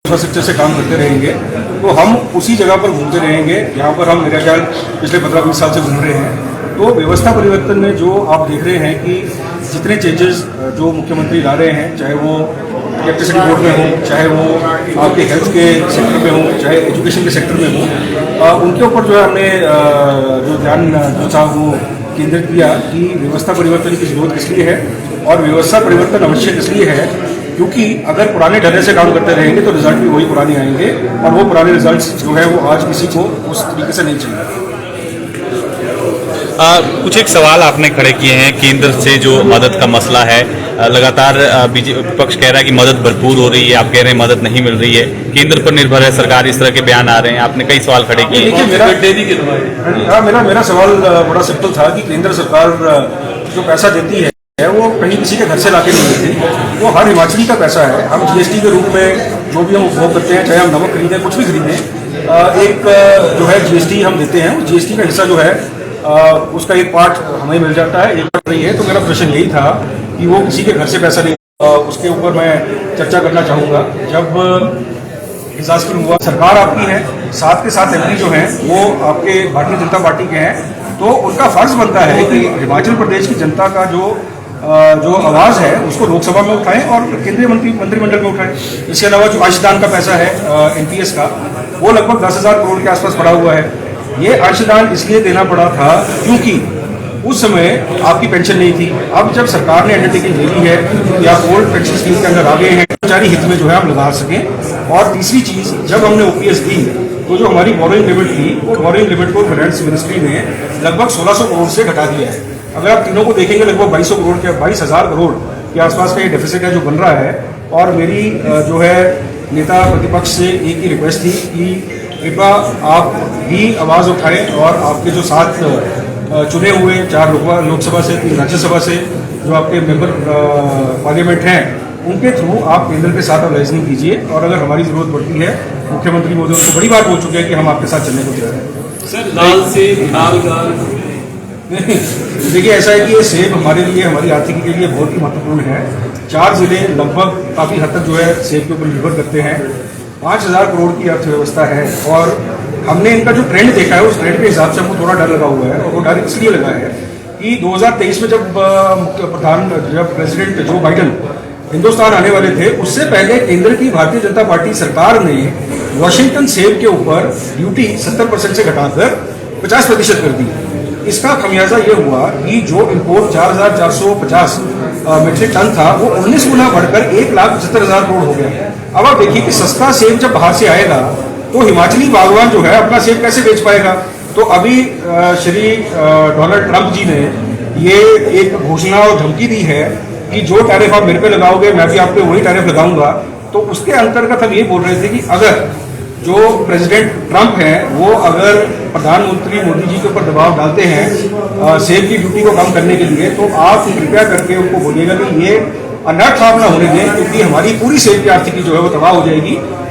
Infrastructure से काम करते रहेंगे तो हम उसी जगह पर घूमते रहेंगे जहाँ पर हम मेरा ख्याल पिछले 15-20 साल से घूम रहे हैं। तो व्यवस्था परिवर्तन में जो आप देख रहे हैं कि जितने चेंजेस जो मुख्यमंत्री ला रहे हैं, चाहे वो इलेक्ट्रिसिटी बोर्ड में हो, चाहे वो आपके हेल्थ के सेक्टर में हो, चाहे एजुकेशन के सेक्टर में हो, उनके ऊपर जो है हमने जो ध्यान जो था वो केंद्रित किया कि व्यवस्था परिवर्तन की जरूरत किस लिए है और व्यवस्था परिवर्तन आवश्यक इसलिए है क्योंकि अगर पुराने ढंग से काम करते रहेंगे तो रिजल्ट भी वही पुराने आएंगे और वो पुराने रिजल्ट्स जो है वो आज किसी को उस तरीके से नहीं चाहिए। कुछ एक सवाल आपने खड़े किए हैं केंद्र से जो मदद का मसला है, लगातार बीजेपी विपक्ष कह रहा है कि मदद भरपूर हो रही है, आप कह रहे हैं मदद नहीं मिल रही है, केंद्र पर निर्भर है सरकार, इस तरह के बयान आ रहे हैं, आपने कई सवाल खड़े किए। मेरा सवाल बड़ा सिंपल था कि केंद्र सरकार जो पैसा देती है वो कहीं किसी के घर से लाके नहीं देती, वो हर हिमाचली का पैसा है। हम जीएसटी के रूप में जो भी हम उपभोग करते हैं, चाहे हम नमक खरीदें कुछ भी खरीदें, एक जो है जीएसटी हम देते हैं, उस जीएसटी का हिस्सा जो है उसका एक पार्ट हमें मिल जाता है, एक पार्ट नहीं है। तो मेरा प्रश्न यही था कि वो किसी के घर से पैसा नहीं, उसके ऊपर मैं चर्चा करना चाहूँगा। जब डिजास्टर हुआ, सरकार आपकी है, साथ के साथ एमपी जो हैं वो आपके भारतीय जनता पार्टी के हैं, तो उनका फर्ज बनता है कि हिमाचल प्रदेश की जनता का जो आवाज़ है उसको लोकसभा में उठाएं और केंद्रीय मंत्रिमंडल में उठाएं। इसके अलावा जो अंशदान का पैसा है एनपीएस का, वो लगभग 10,000 करोड़ के आसपास पड़ा हुआ है। ये अंशदान इसलिए देना पड़ा था क्योंकि उस समय आपकी पेंशन नहीं थी। अब जब सरकार ने अंडरटेकिंग ले ली है या ओल्ड पेंशन स्कीम के अंदर आ गए हैं, कर्मचारी हित में जो है हम लगा सकें। और तीसरी चीज, जब हमने ओपीएस दी तो जो हमारी बोरोइंग लिमिट थी, वो बोरोइंग लिमिट को फाइनेंस मिनिस्ट्री ने लगभग 1600 करोड़ से घटा दिया है। अगर आप तीनों को देखेंगे लगभग 22,000 करोड़ के आसपास का ये डेफिसिट है जो बन रहा है। और मेरी जो है नेता प्रतिपक्ष से एक ही रिक्वेस्ट थी कि कृपया आप भी आवाज़ उठाएं और आपके जो साथ चुने हुए 4 लोकसभा से 3 राज्यसभा से जो आपके मेंबर पार्लियामेंट हैं, उनके थ्रू आप केंद्र के साथ लाइजनिंग कीजिए। और अगर हमारी जरूरत पड़ती है, मुख्यमंत्री महोदय उनको बड़ी बात बोल चुके हैं कि हम आपके साथ चलने को तैयार हैं। सर लाल सेब लाल देखिए, ऐसा है कि ये सेब हमारे लिए, हमारी आर्थिकी के लिए बहुत ही महत्वपूर्ण है। 4 जिले लगभग काफ़ी हद तक जो है सेब के ऊपर निर्भर करते हैं। 5,000 करोड़ की अर्थव्यवस्था है और हमने इनका जो ट्रेंड देखा है उस ट्रेंड के हिसाब से हमको थोड़ा डर लगा हुआ है। और वो डर इसलिए लगा है कि 2023 में जब प्रेसिडेंट जो बाइडन हिंदुस्तान आने वाले थे, उससे पहले केंद्र की भारतीय जनता पार्टी सरकार ने वॉशिंगटन सेब के ऊपर ड्यूटी 70% से घटाकर 50% कर दी। इसका खमियाजा ये हुआ कि जो इम्पोर्ट 4,450 मीट्रिक टन था वो 19 गुना बढ़कर 1,75,000 करोड़ हो गया। अब आप देखिए कि सस्ता सेब जब बाहर से आएगा तो हिमाचली बागवान जो है अपना सेब कैसे बेच पाएगा। तो अभी श्री डोनाल्ड ट्रंप जी ने ये एक घोषणा और धमकी दी है कि जो टैरिफ आप मेरे पे लगाओगे मैं भी आप पे वही टैरिफ लगाऊंगा। तो उसके अंतर्गत हम ये बोल रहे थे कि अगर जो प्रेसिडेंट ट्रंप हैं वो अगर प्रधानमंत्री मोदी जी के ऊपर दबाव डालते हैं सेब की ड्यूटी को कम करने के लिए, तो आप कृपया करके उनको बोलिएगा कि ये अनर्थ आप ना होने दें, क्योंकि हमारी पूरी सेब की आर्थिकी जो है वो तबाह हो जाएगी।